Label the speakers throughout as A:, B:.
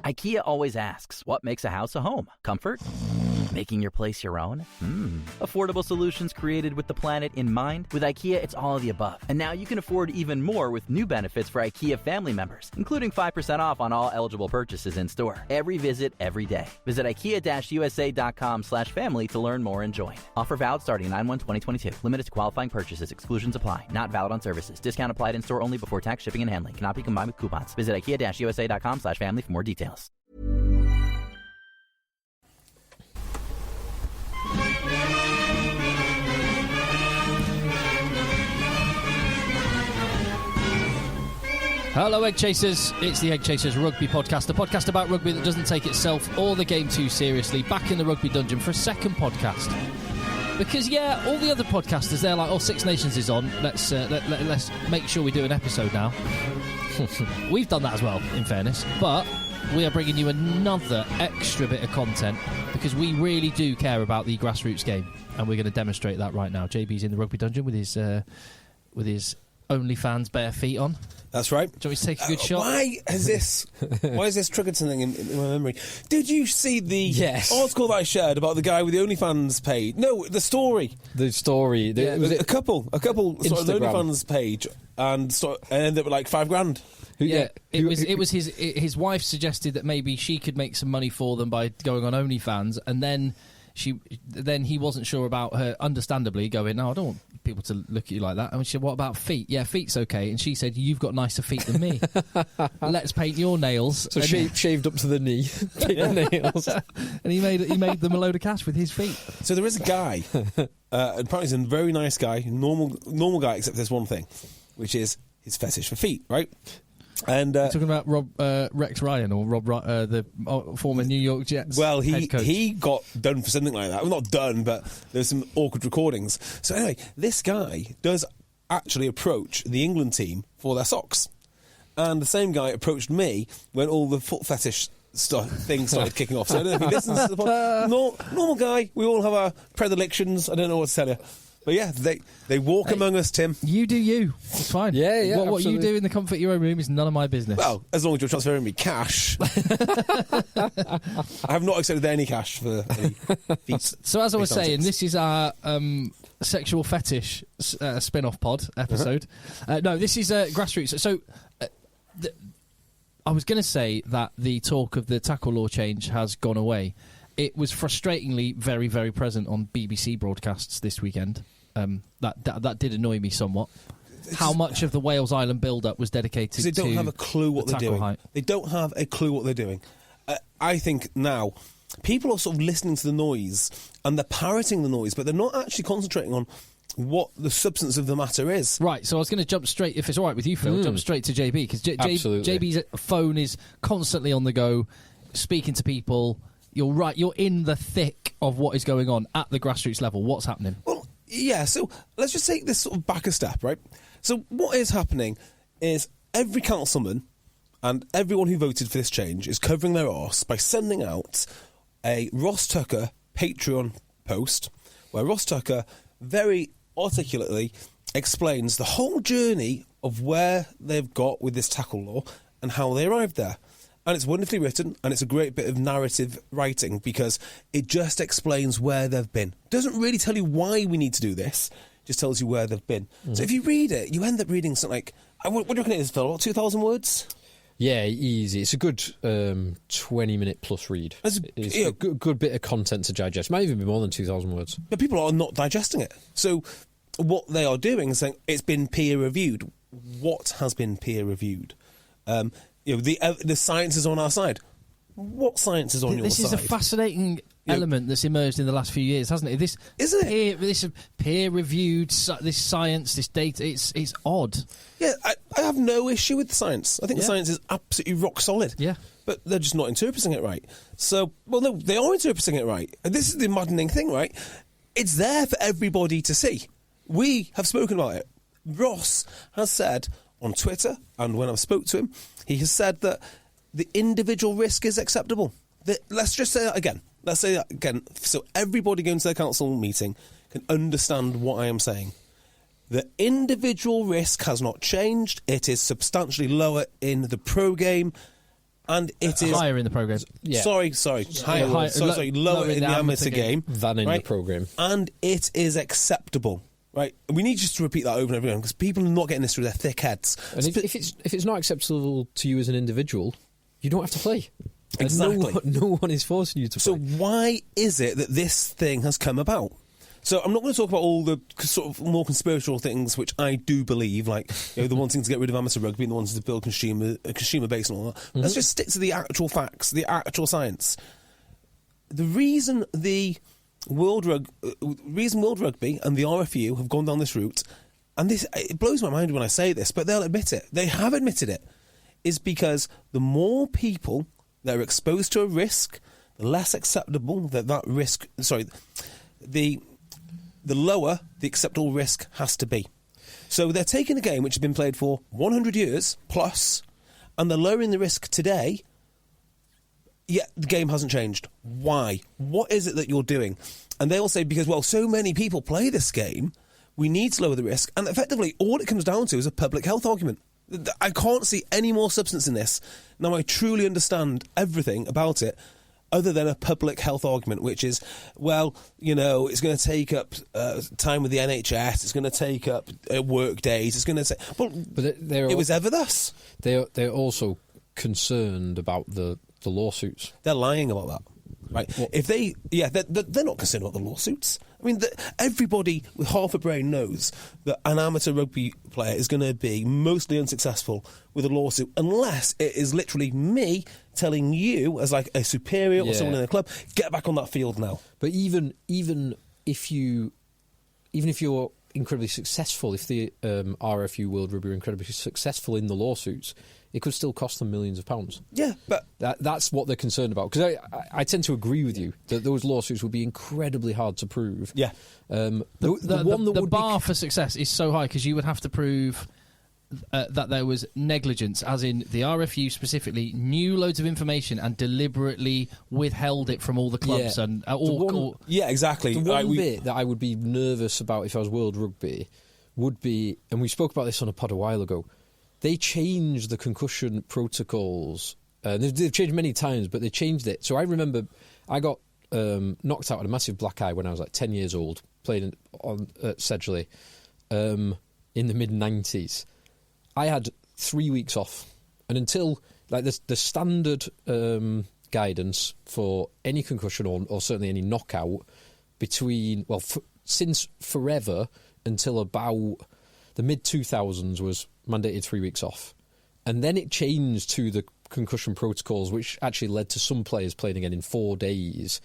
A: IKEA always asks, what makes a house a home? Comfort? Making your place your own? Affordable solutions created with the planet in mind? With IKEA, it's all of the above. And now you can afford even more with new benefits for IKEA family members, including 5% off on all eligible purchases in store. Every visit, every day. Visit IKEA-USA.com/family to learn more and join. Offer valid starting 9/1/2022. Limited to qualifying purchases. Exclusions apply. Not valid on services. Discount applied in store only before tax, shipping, and handling. Cannot be combined with coupons. Visit IKEA-USA.com/family for more details.
B: Hello, EggChasers. It's the EggChasers Rugby Podcast, a podcast about rugby that doesn't take itself or the game too seriously. Back in the Rugby Dungeon for a second podcast. Because, yeah, all the other podcasters, they're like, Six Nations is on. Let's make sure we do an episode now. We've done that as well, in fairness. But we are bringing you another extra bit of content because we really do care about the grassroots game. And we're going to demonstrate that right now. JB's in the Rugby Dungeon with his OnlyFans bare feet on.
C: That's right.
B: Do you want me to take a good shot?
C: Why has this triggered something in my memory? Did you see the article that I shared about the guy with the OnlyFans page? No, the story.
D: The story.
C: Was it a couple started the OnlyFans page and ended up with like $5,000.
B: It was his wife suggested that maybe she could make some money for them by going on OnlyFans, and then he wasn't sure about her, understandably, going, no, I don't want people to look at you like that. And she said, what about feet? Yeah, feet's okay. And she said, you've got nicer feet than me. Let's paint your nails.
D: So shaved up to the knee, paint the nails.
B: And he made them a load of cash with his feet.
C: So there is a guy, apparently he's a very nice guy, normal guy, except there's one thing, which is his fetish for feet, right? And
B: you're talking about Rex Ryan or the former New York Jets.
C: Well,
B: head coach.
C: he got done for something like that. Well, not done, but there's some awkward recordings. So anyway, this guy does actually approach the England team for their socks, and the same guy approached me when all the foot fetish things started kicking off. So I don't know if he listens to the podcast. Normal guy. We all have our predilections. I don't know what to tell you. But yeah, they walk among us, Tim.
B: You do you. It's fine.
D: Yeah.
B: What you do in the comfort of your own room is none of my business.
C: Well, as long as you're transferring me cash. I have not accepted any cash for any feet.
B: So as I was saying, this is our sexual fetish spin-off pod episode. No, this is grassroots. So I was going to say that the talk of the tackle law change has gone away. It was frustratingly very, very present on BBC broadcasts this weekend. That did annoy me somewhat. How much of the Wales Island build-up was dedicated to
C: they don't have a clue what they're doing.
B: Height.
C: They don't have a clue what they're doing. I think now people are sort of listening to the noise and they're parroting the noise, but they're not actually concentrating on what the substance of the matter is.
B: Right, so I was going to jump straight, if it's all right with you, Phil, jump straight to JB, because JB's phone is constantly on the go, speaking to people. You're right, you're in the thick of what is going on at the grassroots level. What's happening?
C: Well, yeah, so let's just take this sort of back a step, right? So what is happening is every councilman and everyone who voted for this change is covering their arse by sending out a Ross Tucker Patreon post where Ross Tucker very articulately explains the whole journey of where they've got with this tackle law and how they arrived there. And it's wonderfully written, and it's a great bit of narrative writing because it just explains where they've been. It doesn't really tell you why we need to do this, it just tells you where they've been. So if you read it, you end up reading something like, what do you reckon it is, Phil? About 2,000 words?
D: Yeah, easy. It's a good 20-minute plus read. It's a good bit of content to digest. Might even be more than 2,000 words.
C: But people are not digesting it. So what they are doing is saying it's been peer-reviewed. What has been peer-reviewed? The science is on our side. What science is on your side?
B: This is a fascinating element that's emerged in the last few years, hasn't it? This peer-reviewed, this science, this data, it's odd.
C: Yeah, I have no issue with the science. I think the science is absolutely rock solid.
B: Yeah.
C: But they're just not interpreting it right. So, well, no, they are interpreting it right. And this is the maddening thing, right? It's there for everybody to see. We have spoken about it. Ross has said on Twitter, and when I've spoke to him, he has said that the individual risk is acceptable. Let's just say that again. Let's say that again, so everybody going to their council meeting can understand what I am saying. The individual risk has not changed. It is substantially lower in the pro game. And it is
B: higher in the programme.
C: Yeah. Sorry, lower in the amateur game
D: than in the programme.
C: And it is acceptable. Right, we need just to repeat that over and over again because people are not getting this through their thick heads.
D: And if it's not acceptable to you as an individual, you don't have to play.
C: Exactly.
D: No one is forcing you to play.
C: So why is it that this thing has come about? So I'm not going to talk about all the sort of more conspiratorial things, which I do believe, like the wanting to get rid of amateur rugby and the wanting to build a consumer base and all that. Mm-hmm. Let's just stick to the actual facts, the actual science. The reason World Rugby and the RFU have gone down this route, and it blows my mind when I say this, but they'll admit it. They have admitted it. Is because the more people that are exposed to a risk, the less acceptable that risk. Sorry, the lower the acceptable risk has to be. So they're taking a game which has been played for 100 years plus, and they're lowering the risk today. Yet the game hasn't changed. Why? What is it that you're doing? And they all say, because, well, so many people play this game, we need to lower the risk. And effectively, all it comes down to is a public health argument. I can't see any more substance in this. Now, I truly understand everything about it, other than a public health argument, which is, well, it's going to take up time with the NHS, it's going to take up work days, it's going to say... Well, but it was ever thus.
D: They're also concerned about the lawsuits.
C: They're lying about that, right? Well, if they're not concerned about the lawsuits. I mean, everybody with half a brain knows that an amateur rugby player is going to be mostly unsuccessful with a lawsuit unless it is literally me telling you as like a superior or someone in the club, get back on that field now.
D: But even if you're incredibly successful, if the RFU World Rugby are incredibly successful in the lawsuits, it could still cost them millions of pounds.
C: Yeah, but...
D: That's what they're concerned about. Because I tend to agree with you that those lawsuits would be incredibly hard to prove.
C: Yeah.
B: The bar for success is so high because you would have to prove that there was negligence, as in the RFU specifically knew loads of information and deliberately withheld it from all the clubs.
C: Yeah, exactly.
D: The one bit that I would be nervous about if I was World Rugby would be, and we spoke about this on a pod a while ago, they changed the concussion protocols. They've changed many times, but they changed it. So I remember I got knocked out with a massive black eye when I was like 10 years old, playing at Sedgley in the mid-90s. I had 3 weeks off. And until, like, the standard guidance for any concussion or certainly any knockout since forever until about the mid-2000s was mandated 3 weeks off. And then it changed to the concussion protocols, which actually led to some players playing again in 4 days.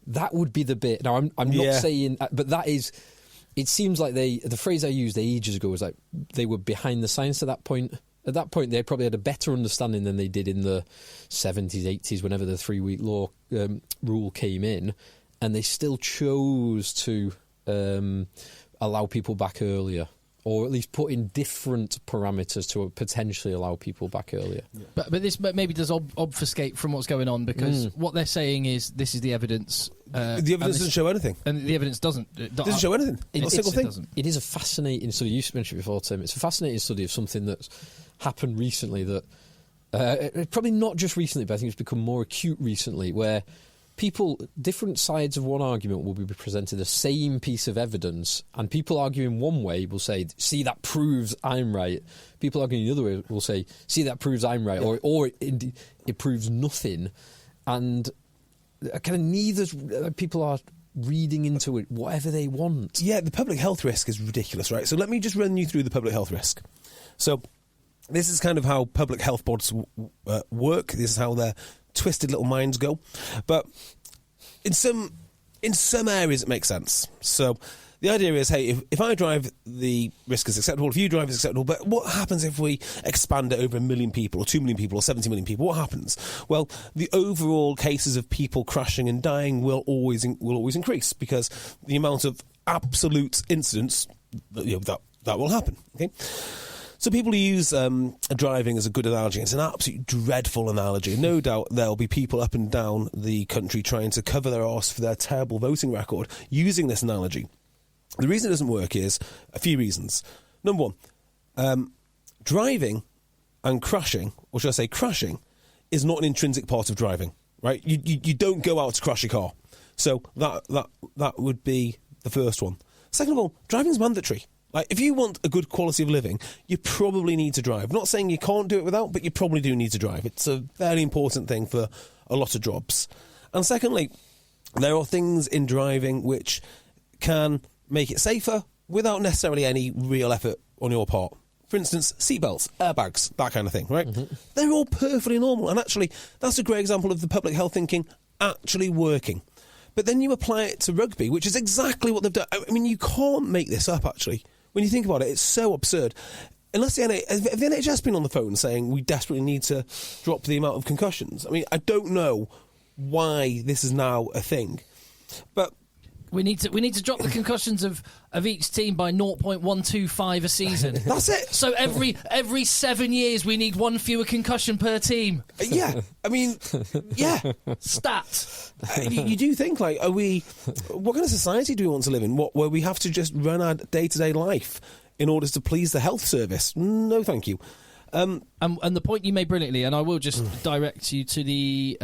D: That would be the bit. Now, I'm not saying... But that is... It seems like the phrase I used ages ago was like they were behind the science at that point. At that point, they probably had a better understanding than they did in the 70s, 80s, whenever the 3-week law rule came in. And they still chose to allow people back earlier, or at least put in different parameters to potentially allow people back earlier.
B: Yeah. But this maybe does obfuscate from what's going on, because what they're saying is this is the evidence.
C: The evidence doesn't show anything.
B: And the evidence doesn't
C: show anything. Not a single thing.
B: It
D: is a fascinating study. You mentioned it before, Tim. It's a fascinating study of something that's happened recently that, probably not just recently, but I think it's become more acute recently, where different sides of one argument will be presented the same piece of evidence, and people arguing one way will say, see, that proves I'm right. People arguing the other way will say, see, that proves I'm right, or it proves nothing. And kind of neither people are reading into it whatever they want.
C: Yeah, the public health risk is ridiculous, right? So let me just run you through the public health risk. So this is kind of how public health boards work. This is how their twisted little minds go. But in some areas it makes sense. So the idea is, hey, if I drive, the risk is acceptable. If you drive, it's acceptable. But what happens if we expand it over 1 million people or 2 million people or 70 million people? What happens? Well, the overall cases of people crashing and dying will always increase, because the amount of absolute incidents that will happen. Okay. So people use driving as a good analogy. It's an absolutely dreadful analogy. No doubt there'll be people up and down the country trying to cover their arse for their terrible voting record using this analogy. The reason it doesn't work is a few reasons. Number one, driving and crashing, or should I say crashing, is not an intrinsic part of driving, right? You don't go out to crash your car. So that would be the first one. Second of all, driving's mandatory. Like, if you want a good quality of living, you probably need to drive. Not saying you can't do it without, but you probably do need to drive. It's a very important thing for a lot of jobs. And secondly, there are things in driving which can make it safer without necessarily any real effort on your part. For instance, seatbelts, airbags, that kind of thing, right? Mm-hmm. They're all perfectly normal. And actually, that's a great example of the public health thinking actually working. But then you apply it to rugby, which is exactly what they've done. I mean, you can't make this up, actually. When you think about it, it's so absurd. Unless the NHS been on the phone saying we desperately need to drop the amount of concussions. I mean, I don't know why this is now a thing. But
B: we need to drop the concussions of each team by 0.125 a season.
C: That's it.
B: So every 7 years we need one fewer concussion per team.
C: Yeah, I mean, yeah.
B: Stat.
C: You do think, like, what kind of society do we want to live in? Where we have to just run our day-to-day life in order to please the health service? No, thank you.
B: And the point you made brilliantly, and I will just direct you to the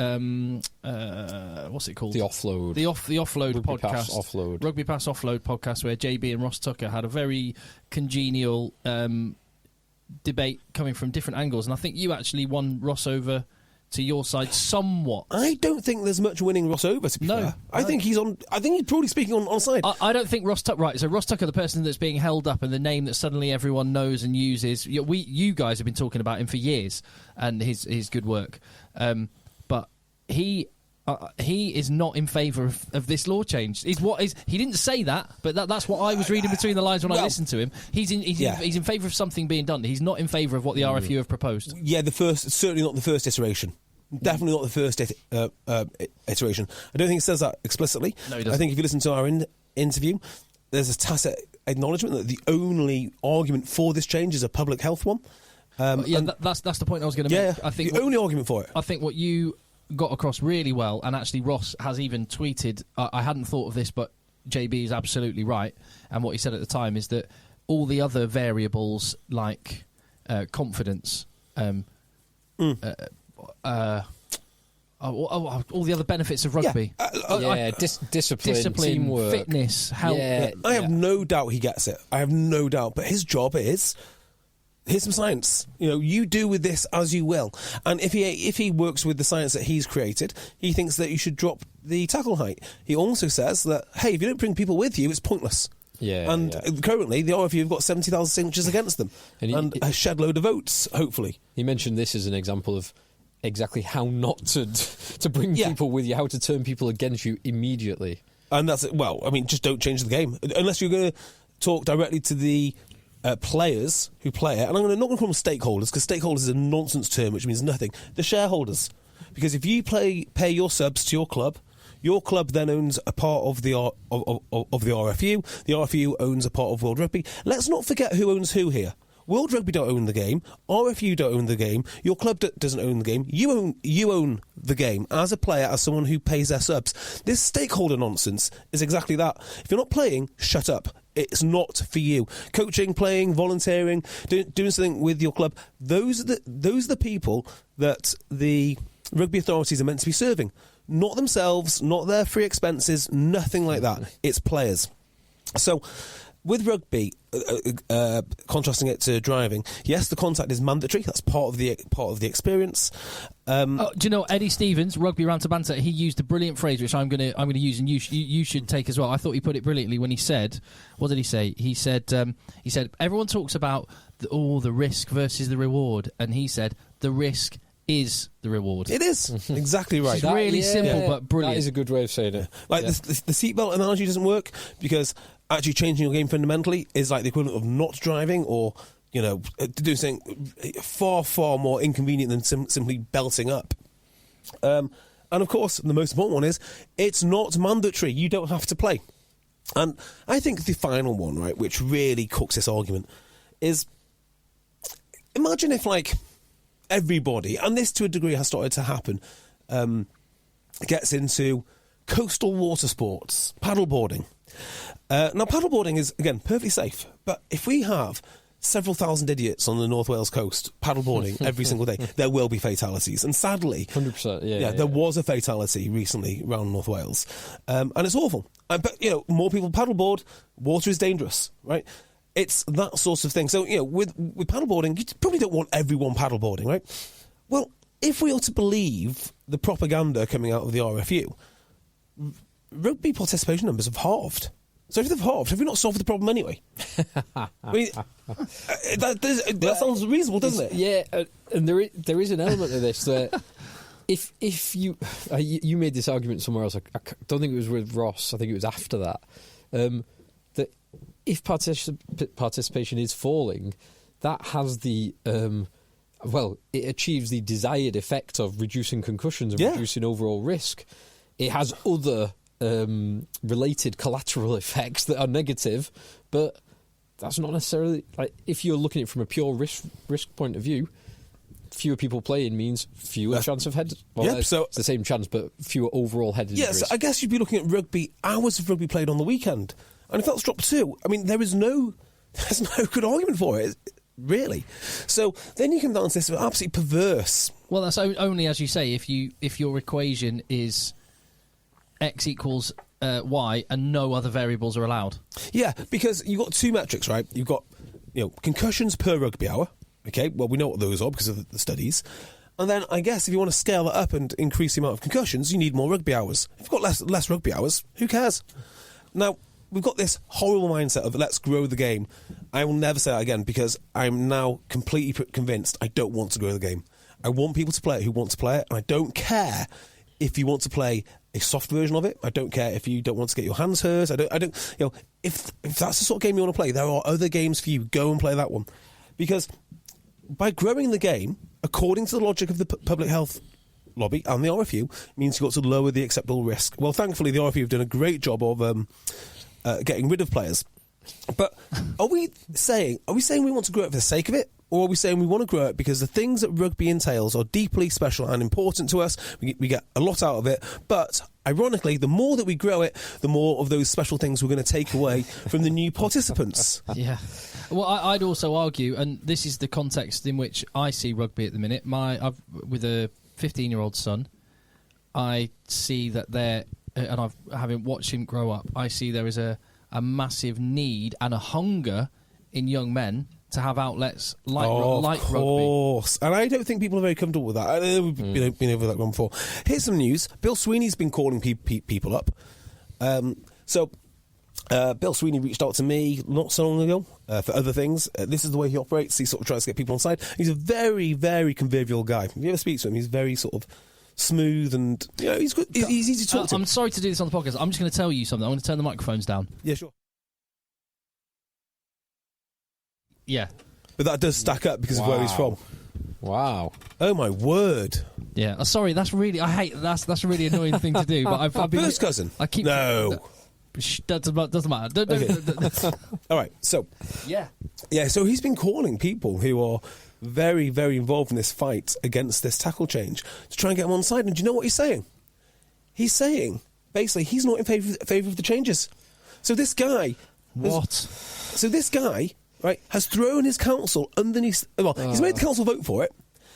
B: what's it called?
D: The Offload.
B: The Offload
D: Rugby
B: podcast.
D: Pass Offload.
B: Rugby Pass Offload podcast, where JB and Ross Tucker had a very congenial debate coming from different angles, and I think you actually won Ross over to your side somewhat.
C: I don't think there's much winning Ross over, to be fair. I think he's probably speaking on side.
B: I don't think Ross Tucker... Right, so Ross Tucker, the person that's being held up and the name that suddenly everyone knows and uses... You guys have been talking about him for years and his good work. But he is not in favour of this law change. He didn't say that, but that's what I was reading between the lines when I listened to him. He's in favour of something being done. He's not in favour of what the RFU have proposed.
C: Yeah, certainly not the first iteration. Definitely not the first iteration. I don't think it says that explicitly.
B: No, he doesn't.
C: I think if you listen to our interview, there's a tacit acknowledgement that the only argument for this change is a public health one.
B: That's the point I was going to make.
C: Yeah,
B: I think
C: the only argument for it.
B: I think what you got across really well, and actually Ross has even tweeted, I hadn't thought of this, but JB is absolutely right, and what he said at the time is that all the other variables like confidence, all the other benefits of rugby,
D: discipline, teamwork,
B: fitness, health.
C: I have no doubt he gets it. I have no doubt, but his job is... Here's some science. You do with this as you will. And if he works with the science that he's created, he thinks that you should drop the tackle height. He also says that, hey, if you don't bring people with you, it's pointless. Currently, the RFU have got 70,000 signatures against them and a shed load of votes, hopefully.
D: He mentioned this as an example of exactly how not to bring people with you, how to turn people against you immediately.
C: And that's it. Well, I mean, just don't change the game. Unless you're going to talk directly to the... players who play it, and I'm not going to call them stakeholders, because stakeholders is a nonsense term which means nothing. The shareholders, because if you pay your subs to your club then owns a part of the RFU. The RFU owns a part of World Rugby. Let's not forget who owns who here. World Rugby don't own the game. RFU don't own the game. Your club doesn't own the game. You own the game as a player, as someone who pays their subs. This stakeholder nonsense is exactly that. If you're not playing, shut up. It's not for you. Coaching, playing, volunteering, doing something with your club. Those are the people that the rugby authorities are meant to be serving. Not themselves, not their free expenses, nothing like that. It's players. So... with rugby, contrasting it to driving, yes, the contact is mandatory. That's part of the experience.
B: Do you know Eddie Stevens, Rugby Rant to Banter? He used a brilliant phrase which I'm going to use, and you should take as well. I thought he put it brilliantly when he said, what did he say? He said everyone talks about the risk versus the reward, and he said the risk is the reward.
C: It is exactly right.
B: It's really simple but brilliant.
D: That is a good way of saying it.
C: Like the seatbelt analogy doesn't work because actually changing your game fundamentally is like the equivalent of not driving or doing something far, far more inconvenient than simply belting up. And of course, the most important one is it's not mandatory. You don't have to play. And I think the final one, right, which really cooks this argument, is imagine if everybody, and this to a degree has started to happen, gets into coastal water sports, paddleboarding. Now, paddleboarding is, again, perfectly safe, but if we have several thousand idiots on the North Wales coast paddleboarding every single day, there will be fatalities. And sadly,
D: 100%.
C: There was a fatality recently around North Wales, and it's awful. But more people paddleboard. Water is dangerous, right? It's that sort of thing. So with paddleboarding, you probably don't want everyone paddleboarding, right? Well, if we are to believe the propaganda coming out of the RFU, rugby participation numbers have halved. So if they've halved, have we not solved the problem anyway? I mean, that sounds reasonable, doesn't it?
D: Yeah, and there is an element of this that if you made this argument somewhere else, I don't think it was with Ross, I think it was after that, that if participation is falling, that has the... it achieves the desired effect of reducing concussions and reducing overall risk. It has other related collateral effects that are negative, but that's not necessarily... if you're looking at it from a pure risk point of view, fewer people playing means fewer chance of head... so it's the same chance, but fewer overall head injuries.
C: Yes, I guess you'd be looking at hours of rugby played on the weekend, and if that's dropped too, I mean, there's no good argument for it, really. So then you come down to this absolutely perverse...
B: Well, that's only, as you say, if your equation is X equals Y and no other variables are allowed.
C: Yeah, because you've got two metrics, right? You've got concussions per rugby hour. Okay, well, we know what those are because of the studies. And then I guess if you want to scale that up and increase the amount of concussions, you need more rugby hours. If you've got less rugby hours, who cares? Now, we've got this horrible mindset of let's grow the game. I will never say that again because I'm now completely convinced I don't want to grow the game. I want people to play it who want to play it, and I don't care if you want to play a soft version of it. I don't care if you don't want to get your hands hurt. I don't. If that's the sort of game you want to play, there are other games for you. Go and play that one, because by growing the game, according to the logic of the public health lobby and the RFU, means you've got to lower the acceptable risk. Well, thankfully, the RFU have done a great job of getting rid of players. But are we saying we want to grow it for the sake of it? Or are we saying we want to grow it because the things that rugby entails are deeply special and important to us? We get a lot out of it. But ironically, the more that we grow it, the more of those special things we're going to take away from the new participants.
B: Yeah. Well, I'd also argue, and this is the context in which I see rugby at the minute. With a 15-year-old son, I see that having watched him grow up, I see there is a massive need and a hunger in young men to have outlets like rugby.
C: Of course. And I don't think people are very comfortable with that. I know we've been over that one before. Here's some news. Bill Sweeney's been calling people up. So Bill Sweeney reached out to me not so long ago for other things. This is the way he operates. He sort of tries to get people on side. He's a very, very convivial guy. If you ever speak to him, he's very sort of smooth and he's good. He's easy to talk to.
B: I'm sorry to do this on the podcast. I'm just going to tell you something. I'm going to turn the microphones down.
C: Yeah, sure.
B: Yeah.
C: But that does stack up because of where he's from.
D: Wow.
C: Oh, my word.
B: Yeah. Sorry, that's really... I hate... That's a really annoying thing to do, but I've been...
C: First cousin?
B: I keep...
C: No.
B: That doesn't matter.
C: Okay. All right, so...
B: Yeah.
C: Yeah, so he's been calling people who are very, very involved in this fight against this tackle change to try and get them on side. And do you know what he's saying? He's saying, basically, he's not in favour of the changes. So this guy... So this guy... Right, has thrown his council underneath... Well, he's made the council vote for it.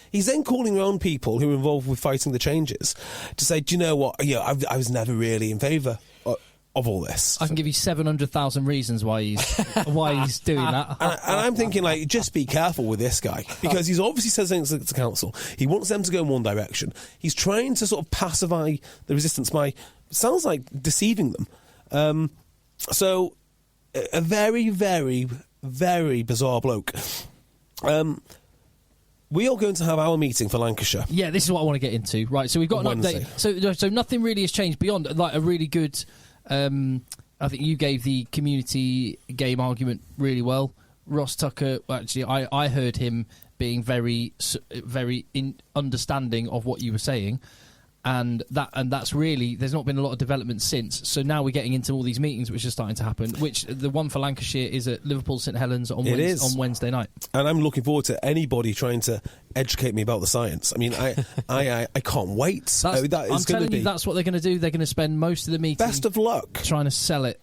C: He's then calling around people who are involved with fighting the changes to say, do you know what? I was never really in favour of all this.
B: I can give you 700,000 reasons why he's doing that.
C: And I'm thinking, just be careful with this guy, because he's obviously said something to council. He wants them to go in one direction. He's trying to sort of pacify the resistance by, sounds like, deceiving them. So, a very, very... very bizarre bloke. We are going to have our meeting for Lancashire.
B: Yeah, this is what I want to get into. Right, so we've got an update. So nothing really has changed beyond a really good... I think you gave the community game argument really well. Ross Tucker, actually, I heard him being very, very understanding of what you were saying. And that's really, there's not been a lot of development since. So now we're getting into all these meetings which are starting to happen, which the one for Lancashire is at Liverpool St Helens on Wednesday night. And
C: I'm looking forward to anybody trying to educate me about the science. I mean, I can't wait.
B: I'm telling you, that's what they're going to do. They're going to spend most of the meeting...
C: Best of luck.
B: ...trying to sell it.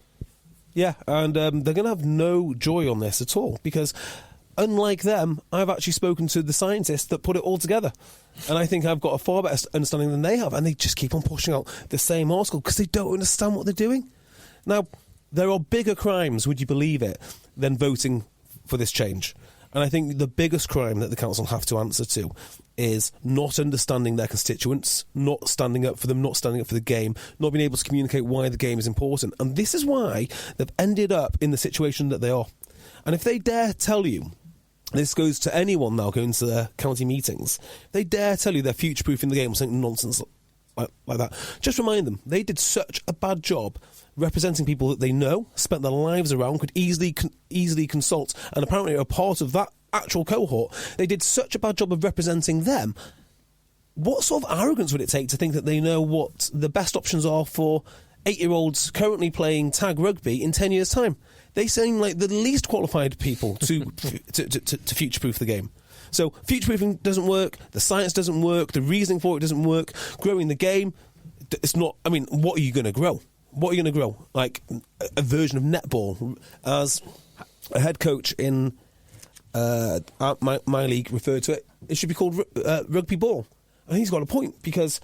C: Yeah, and they're going to have no joy on this at all, because unlike them, I've actually spoken to the scientists that put it all together. And I think I've got a far better understanding than they have. And they just keep on pushing out the same article because they don't understand what they're doing. Now, there are bigger crimes, would you believe it, than voting for this change. And I think the biggest crime that the council have to answer to is not understanding their constituents, not standing up for them, not standing up for the game, not being able to communicate why the game is important. And this is why they've ended up in the situation that they are. And if they dare tell you, this goes to anyone now going to their county meetings, they dare tell you they're future-proofing the game or something nonsense like that, just remind them, they did such a bad job representing people that they know, spent their lives around, could easily consult, and apparently are a part of that actual cohort. They did such a bad job of representing them. What sort of arrogance would it take to think that they know what the best options are for 8-year-olds currently playing tag rugby in 10 years' time? They seem like the least qualified people to future-proof the game. So future-proofing doesn't work, the science doesn't work, the reasoning for it doesn't work, growing the game, it's not... I mean, what are you going to grow? What are you going to grow? Like a version of netball. As a head coach in my league referred to it, it should be called rugby ball. And he's got a point, because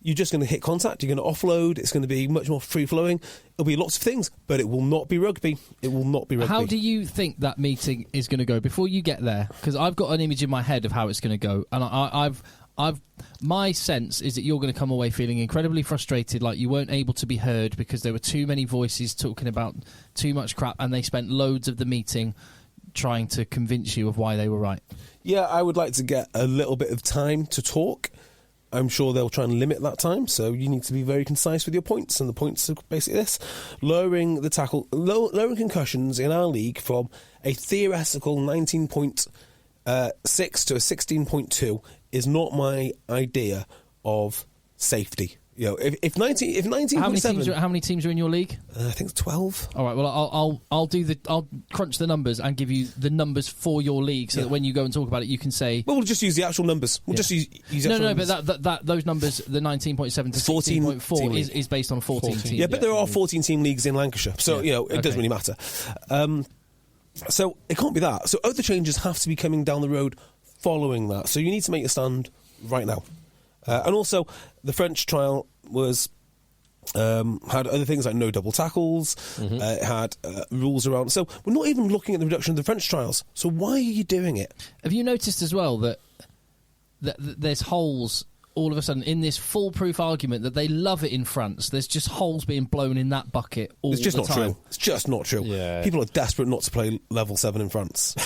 C: you're just going to hit contact, you're going to offload, it's going to be much more free-flowing, it'll be lots of things, but it will not be rugby. It will not be rugby.
B: How do you think that meeting is going to go? Before you get there, because I've got an image in my head of how it's going to go, and I've my sense is that you're going to come away feeling incredibly frustrated, like you weren't able to be heard because there were too many voices talking about too much crap, and they spent loads of the meeting trying to convince you of why they were right.
C: Yeah, I would like to get a little bit of time to talk. I'm sure they'll try and limit that time, so you need to be very concise with your points, and the points are basically this: lowering concussions in our league from a theoretical 19.6 to a 16.2 is not my idea of safety. You know, if 19.7,
B: how many teams are in your league?
C: I think it's 12.
B: All right. Well, I'll crunch the numbers and give you the numbers for your league, so that when you go and talk about it, you can say.
C: Well, we'll just use the actual numbers. We'll just use actual numbers.
B: But those numbers, the 19.7 to 16.4, is based on 14 teams.
C: Yeah, but there are 14 team leagues in Lancashire, so it doesn't really matter. So it can't be that. So other changes have to be coming down the road following that. So you need to make a stand right now. And also, the French trial was had other things like no double tackles. It had rules around. So we're not even looking at the reduction of the French trials. So why are you doing it?
B: Have you noticed as well that there's holes all of a sudden in this foolproof argument that they love it in France? There's just holes being blown in that bucket all the time.
C: It's just not true. It's just not true.
D: Yeah.
C: People are desperate not to play level 7 in France.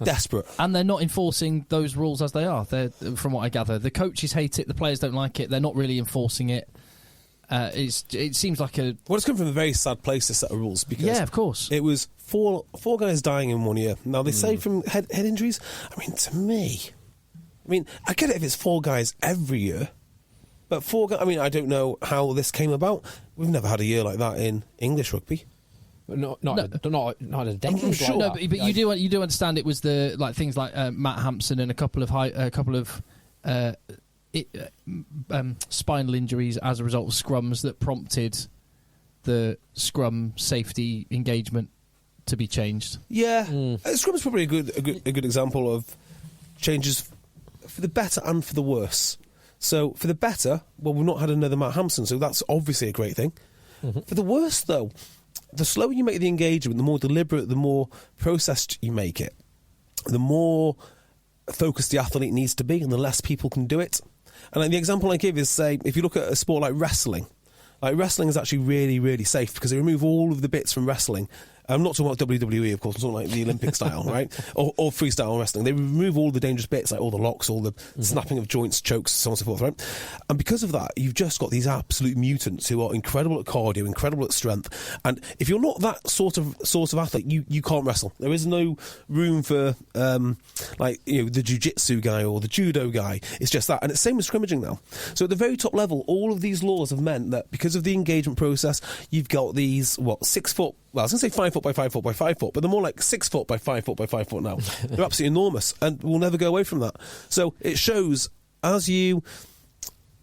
C: Desperate.
B: And they're not enforcing those rules as they are. From what I gather, the coaches hate it, the players don't like it, they're not really enforcing it. It seems like a...
C: Well, it's come from a very sad place, this set of rules, because...
B: Yeah, of course.
C: It was four guys dying in 1 year. Now, they say from head injuries. I mean, to me... I mean, I get it if it's 4 guys every year, but 4 guys... I mean, I don't know how this came about. We've never had a year like that in English rugby.
D: Not a decade.
C: I'm sure.
B: No, but you do understand it was the things like Matt Hampson and a couple of spinal injuries as a result of scrums that prompted the scrum safety engagement to be changed.
C: Yeah, scrum is probably a good example of changes for the better and for the worse. So for the better, well, we've not had another Matt Hampson, so that's obviously a great thing. For the worse, though, the slower you make the engagement, the more deliberate, the more processed you make it, the more focused the athlete needs to be, and the less people can do it. And the example I give is, say, if you look at a sport like wrestling is actually really, really safe because they remove all of the bits from wrestling. I'm not talking about WWE, of course, I'm talking like the Olympic style, right? Or freestyle wrestling. They remove all the dangerous bits, like all the locks, all the snapping of joints, chokes, so on and so forth, right? And because of that, you've just got these absolute mutants who are incredible at cardio, incredible at strength. And if you're not that sort of athlete, you can't wrestle. There is no room for, the jiu-jitsu guy or the judo guy. It's just that. And it's the same with scrimmaging now. So at the very top level, all of these laws have meant that because of the engagement process, you've got these, 6 foot... Well, I was going to say 5 foot by 5 foot by 5 foot, but they're more like 6 foot by 5 foot by 5 foot now. They're absolutely enormous, and we'll never go away from that. So it shows as you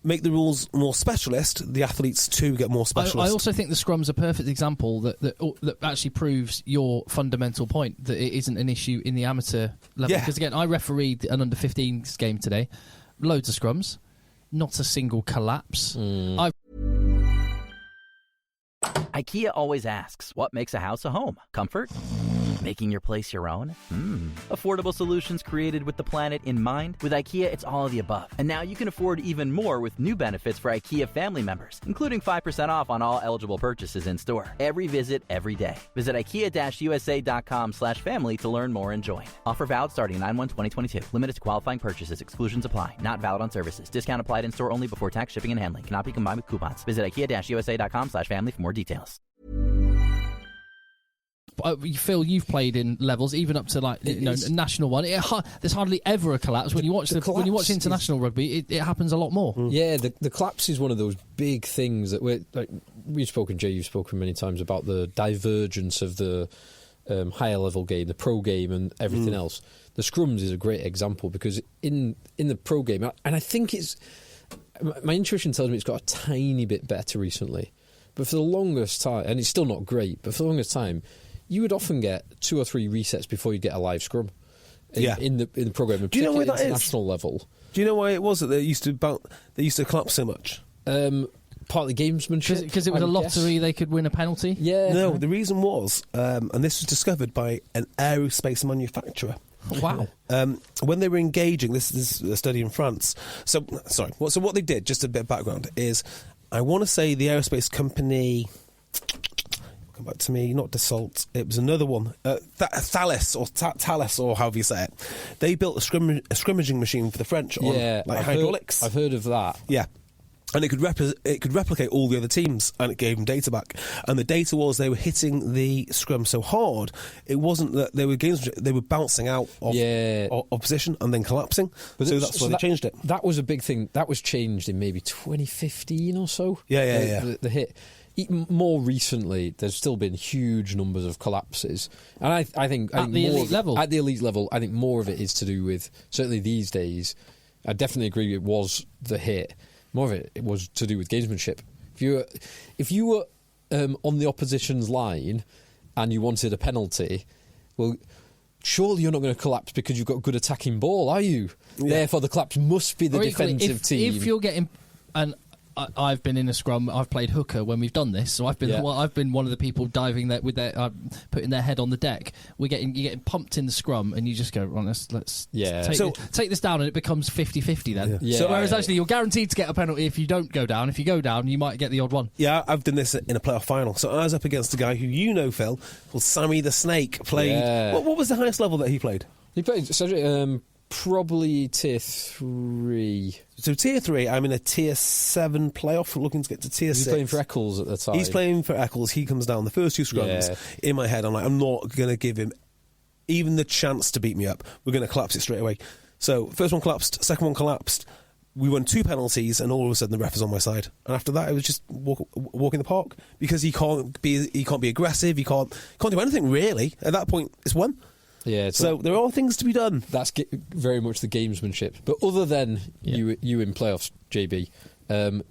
C: make the rules more specialist, the athletes too get more specialist.
B: I also think the scrum's a perfect example that actually proves your fundamental point that it isn't an issue in the amateur level.
C: Yeah.
B: Because again, I refereed an under-15s game today. Loads of scrums, not a single collapse.
A: IKEA always asks, what makes a house a home? Comfort? Making your place your own? Affordable solutions created with the planet in mind? With IKEA, it's all of the above. And now you can afford even more with new benefits for IKEA family members, including 5% off on all eligible purchases in store. Every visit, every day. Visit IKEA-USA.com/family to learn more and join. Offer valid starting 9/1/2022. Limited to qualifying purchases. Exclusions apply. Not valid on services. Discount applied in store only before tax, shipping, and handling. Cannot be combined with coupons. Visit IKEA-USA.com/family for more details.
B: Phil, you've played in levels even up to a national one. There's hardly ever a collapse. When you watch international rugby, it happens a lot more.
D: Yeah, the collapse is one of those big things that we've spoken. Jay, you've spoken many times about the divergence of the higher level game, the pro game, and everything else. The scrums is a great example because in the pro game, and I think my intuition tells me it's got a tiny bit better recently, but for the longest time, and it's still not great, but for the longest time, you would often get 2 or 3 resets before you get a live scrum in the program.
C: Do you know why that is?
D: International level.
C: Do you know why it was that they used to collapse so much?
D: Partly gamesmanship.
B: Because it was a lottery, they could win a penalty?
D: Yeah.
C: No, the reason was, and this was discovered by an aerospace manufacturer.
B: Wow.
C: When they were engaging, this is a study in France. So what they did, just a bit of background, is I want to say the aerospace company... Come back to me, not Dassault. It was another one, Thales or however you say it. They built a scrimmaging machine for the French on hydraulics.
D: I've heard of that.
C: Yeah, and it could replicate all the other teams, and it gave them data back. And the data was they were hitting the scrum so hard, it wasn't that they were bouncing out of position and then collapsing. But that's why they changed it.
D: That was a big thing. That was changed in maybe 2015 or so.
C: Yeah.
D: The hit. More recently, there's still been huge numbers of collapses, and I think
B: at the elite level, I
D: think more of it is to do with, certainly these days. I definitely agree it was the hit. More of it was to do with gamesmanship. If you were on the opposition's line and you wanted a penalty, well, surely you're not going to collapse because you've got good attacking ball, are you? Yeah. Therefore, the collapse must be the defensive team.
B: If you're getting I've been in a scrum. I've played hooker when we've done this, so I've been one of the people diving there with putting their head on the deck. You're getting pumped in the scrum, and you just go, right, let's take this down, and it becomes 50-50 then.
D: Yeah.
B: So whereas actually you're guaranteed to get a penalty if you don't go down. If you go down, you might get the odd one.
C: Yeah, I've done this in a playoff final. So I was up against a guy who Phil, called Sammy the Snake. Played. Yeah. What was the highest level that he played?
D: He played probably tier 3.
C: So tier 3, I'm in a tier 7 playoff, looking to get to tier 6.
D: He's playing for Eccles at the time.
C: He's playing for Eccles. He comes down the first 2 scrums. Yeah. In my head, I'm like, I'm not going to give him even the chance to beat me up. We're going to collapse it straight away. So first one collapsed, second one collapsed. We won 2 penalties, and all of a sudden the ref is on my side. And after that, it was just walk in the park, because he can't be aggressive. He can't do anything really. At that point, it's won.
D: Yeah,
C: so there are things to be done.
D: That's very much the gamesmanship. But other than you in playoffs, JB,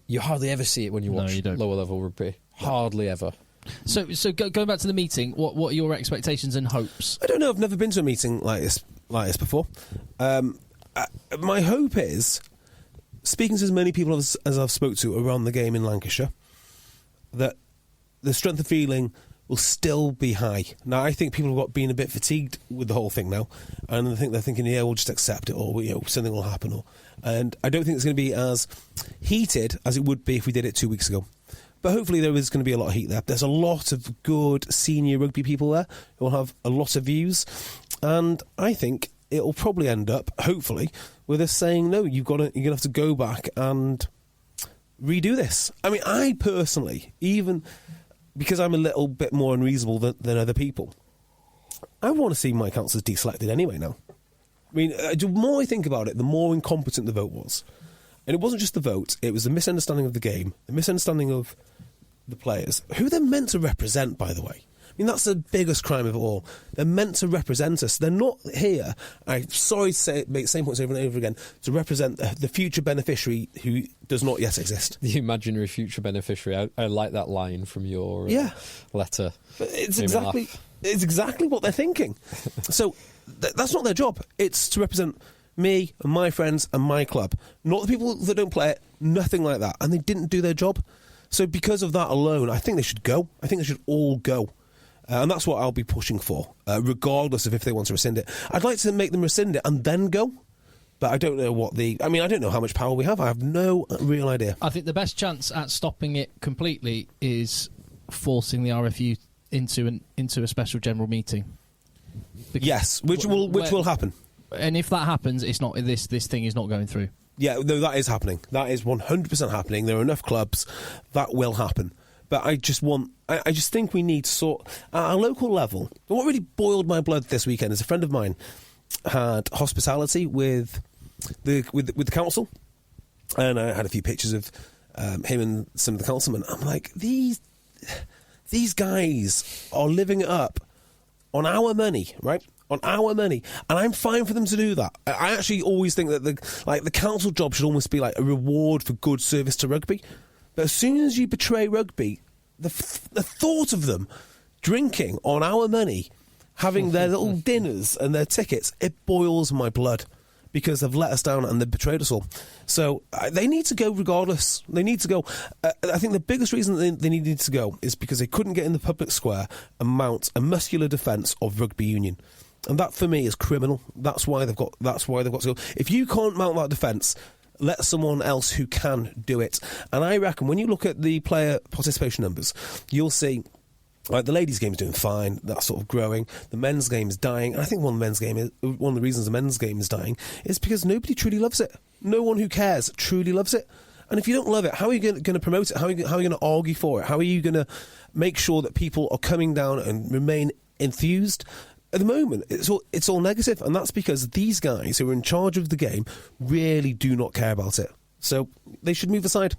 D: you hardly ever see it when you watch lower level rugby. Hardly ever.
B: So going back to the meeting, what are your expectations and hopes?
C: I don't know. I've never been to a meeting like this before. My hope is, speaking to as many people as I've spoke to around the game in Lancashire, that the strength of feeling will still be high. Now, I think people have been a bit fatigued with the whole thing now, and I think they're thinking, we'll just accept it, or something will happen. And I don't think it's going to be as heated as it would be if we did it 2 weeks ago. But hopefully there is going to be a lot of heat there. There's a lot of good senior rugby people there who will have a lot of views, and I think it will probably end up, hopefully, with us saying, no, you're going to have to go back and redo this. I mean, I personally, even because I'm a little bit more unreasonable than other people, I want to see my councillors deselected anyway now. I mean, the more I think about it, the more incompetent the vote was. And it wasn't just the vote, it was the misunderstanding of the game, the misunderstanding of the players, who they're meant to represent, by the way. mean, that's the biggest crime of all. They're meant to represent us. They're not here, I'm sorry to say, make the same points over and over again, to represent the future beneficiary who does not yet exist.
D: The imaginary future beneficiary. I like that line from your letter.
C: But it's exactly what they're thinking. So that's not their job. It's to represent me and my friends and my club, not the people that don't play it, nothing like that. And they didn't do their job. So because of that alone, I think they should go. I think they should all go. And that's what I'll be pushing for, regardless of if they want to rescind it. I'd like to make them rescind it and then go. But I don't know I don't know how much power we have. I have no real idea.
B: I think the best chance at stopping it completely is forcing the RFU into a special general meeting. Because
C: yes, which will happen.
B: And if that happens, it's not this thing is not going through.
C: Yeah, no, that is happening. That is 100% happening. There are enough clubs that will happen. But I just think we need to sort at a local level. What really boiled my blood this weekend is a friend of mine had hospitality with the council, and I had a few pictures of him and some of the councilmen. I'm like, these guys are living it up on our money, right? On our money, and I'm fine for them to do that. I actually always think that the council job should almost be like a reward for good service to rugby. But as soon as you betray rugby, the thought of them drinking on our money, having their little dinners and their tickets, it boils my blood because they've let us down and they've betrayed us all. So they need to go regardless. They need to go. I think the biggest reason they needed to go is because they couldn't get in the public square and mount a muscular defence of rugby union. And that, for me, is criminal. That's why they've got to go. If you can't mount that defence, let someone else who can do it. And I reckon when you look at the player participation numbers, you'll see like the ladies' game is doing fine. That's sort of growing. The men's game is dying. And I think one of the reasons the men's game is dying is because nobody truly loves it. No one who cares truly loves it. And if you don't love it, how are you going to promote it? How are you going to argue for it? How are you going to make sure that people are coming down and remain enthused? At the moment, it's all negative, and that's because these guys who are in charge of the game really do not care about it. So they should move aside.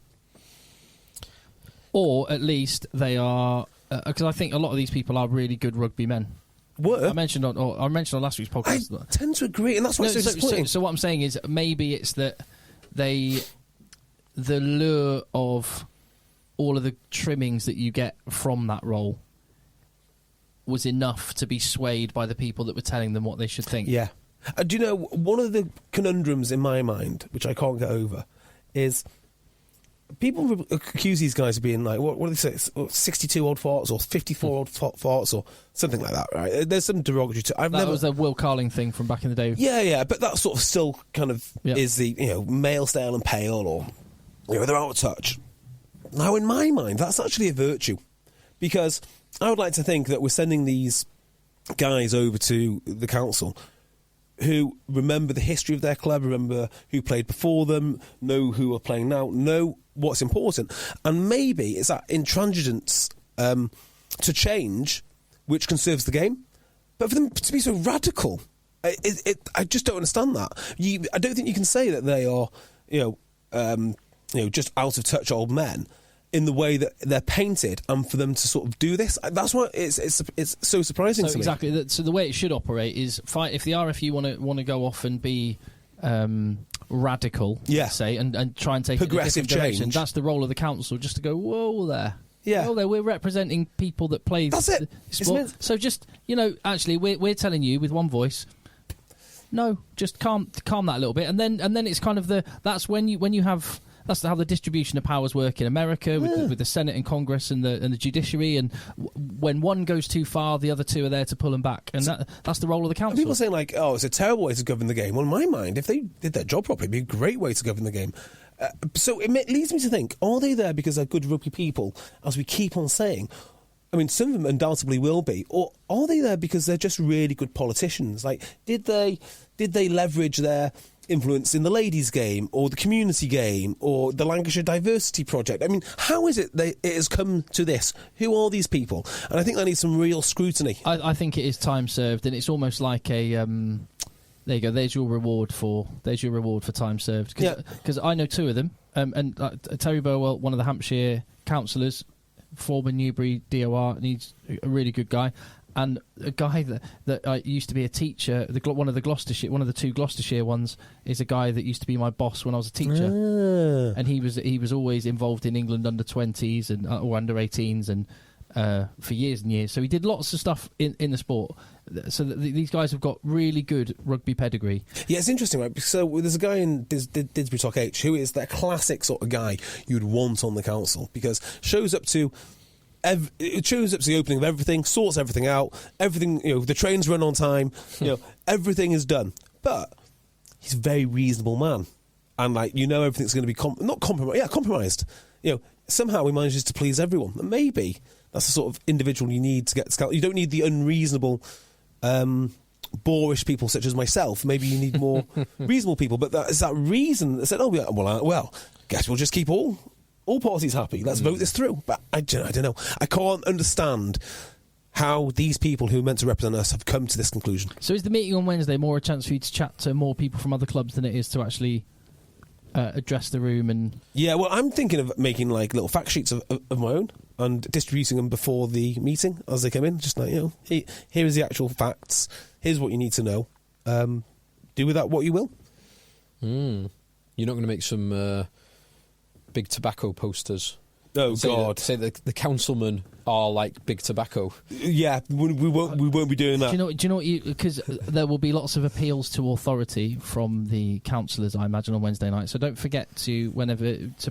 B: Or at least they are, because I think a lot of these people are really good rugby men.
C: Were?
B: I mentioned on last week's podcast.
C: I tend to agree, and that's why it's so disappointing.
B: So what I'm saying is maybe it's that the lure of all of the trimmings that you get from that role was enough to be swayed by the people that were telling them what they should think.
C: Yeah. Do you know, one of the conundrums in my mind, which I can't get over, is people accuse these guys of being like, what do they say, 62 old farts or 54 old farts or something like that, right? There's some derogatory...
B: That was a Will Carling thing from back in the day.
C: Yeah, but that sort of still kind of is the, male, stale and pale, or, they're out of touch. Now, in my mind, that's actually a virtue, because I would like to think that we're sending these guys over to the council who remember the history of their club, remember who played before them, know who are playing now, know what's important. And maybe it's that intransigence to change which conserves the game. But for them to be so radical, I just don't understand that. I don't think you can say that they are, just out of touch old men in the way that they're painted, and for them to sort of do this, that's why it's so surprising to me.
B: Exactly. So the way it should operate is if the RFU want to go off and be radical, say, and try and take
C: progressive
B: change. That's the role of the council, just to go, whoa there.
C: Yeah.
B: Whoa there, we're representing people that play.
C: That's it.
B: Sport. So just actually, we're telling you with one voice. No, just calm that a little bit, and then it's kind of that's when you have. That's how the distribution of powers work in America with the Senate and Congress and the judiciary. And when one goes too far, the other two are there to pull them back. And that's the role of the council.
C: People saying like, "Oh, it's a terrible way to govern the game." Well, in my mind, if they did their job properly, it'd be a great way to govern the game. So it leads me to think: are they there because they're good rugby people, as we keep on saying? I mean, some of them undoubtedly will be, or are they there because they're just really good politicians? Like, did they leverage their influence in the ladies' game, or the community game, or the Lancashire Diversity Project? I mean, how is it that it has come to this? Who are these people? And I think that needs some real scrutiny.
B: I think it is time served, and it's almost like a there you go. There's your reward for time served. Because I know two of them, and Terry Burwell, one of the Hampshire councillors, former Newbury DOR, and he's a really good guy. And a guy that used to be a teacher, one of the two Gloucestershire ones, is a guy that used to be my boss when I was a teacher. And he was always involved in England under-20s and or under-18s and for years and years. So he did lots of stuff in the sport. So these guys have got really good rugby pedigree.
C: Yeah, it's interesting, right? So there's a guy in Didsbury Talk H who is that classic sort of guy you'd want on the council, because shows up to the opening of everything, sorts everything out, everything, the trains run on time, everything is done. But he's a very reasonable man, and everything's going to be compromised. Somehow he manages to please everyone. And maybe that's the sort of individual you need to get scouted. You don't need the unreasonable, boorish people such as myself. Maybe you need more reasonable people. But that is that reason that said, guess we'll just keep all parties happy. Let's vote this through. But I don't know. I can't understand how these people who are meant to represent us have come to this conclusion.
B: So is the meeting on Wednesday more a chance for you to chat to more people from other clubs than it is to actually address the room? And
C: yeah, well, I'm thinking of making little fact sheets of my own and distributing them before the meeting as they come in. Just here is the actual facts. Here's what you need to know. Do with that what you will.
D: You're not going to make some big tobacco posters?
C: Oh, God.
D: Say that the councilmen are like big tobacco.
C: Yeah, we won't be doing that.
B: Do you know what because there will be lots of appeals to authority from the councillors, I imagine, on Wednesday night. So don't forget to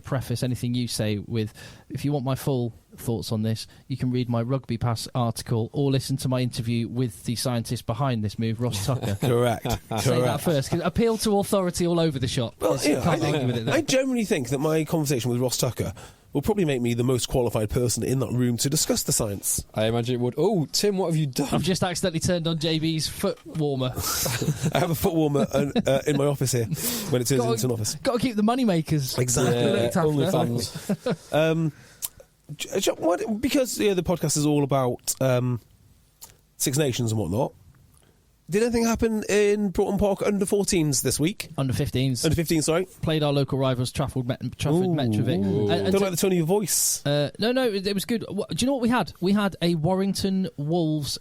B: preface anything you say with, if you want my full thoughts on this, you can read my Rugby Pass article or listen to my interview with the scientist behind this move, Ross Tucker.
C: Correct.
B: Say that first, because appeal to authority all over the shop.
C: Well,
B: I
C: generally think that my conversation with Ross Tucker will probably make me the most qualified person in that room to discuss the science.
D: I imagine it would. Oh, Tim, what have you done?
B: I've just accidentally turned on JB's foot warmer.
C: I have a foot warmer in my office here when it turns into an office.
B: Got to keep the money makers.
C: Exactly.
D: Only fans.
C: Because the podcast is all about Six Nations and whatnot. Did anything happen in Broughton Park under 14s this week?
B: Under 15s.
C: Under 15s, sorry.
B: Played our local rivals, Trafford Metrovic.
C: Don't like the tone of your voice.
B: No, it was good. Do you know what we had? We had a Warrington Wolves